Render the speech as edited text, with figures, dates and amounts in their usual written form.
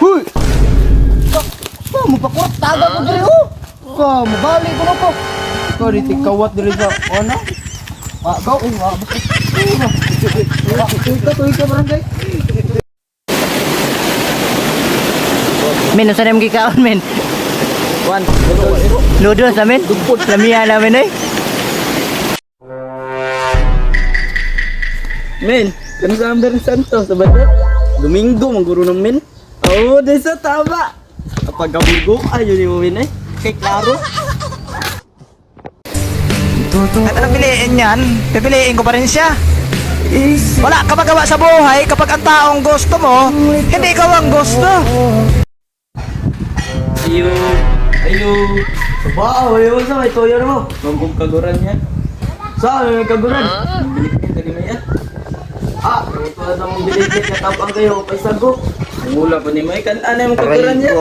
Huy! Mo pa ko taga ko diri oh. Mo bali ko na ko. Ko dito kawat diri sa ano? Go. Ito barangay. Men, saan yung gikaon, men? One. Noodles namin? Lamihan namin eh. Men, kan sa Amber Santos sa Bato. Domingo mangguro ng men. Oh, desa tama. Kapag gabugo ayo ni mo men eh. Kay klaro. At anong piliin yan? Pipiliin ko pa rin siya. Wala ka magawa sa buhay kapag ang taong gusto mo, hindi ikaw ang gusto. Ayo. Wow, ayo sa may toyo mo. Mangkong kaguran niya. Sa may kaguran. Lagi may yan. Ito na mong bilikit na tapang kayo. Paisago. Mula pa ni Mike. Ano yung kaguran niya?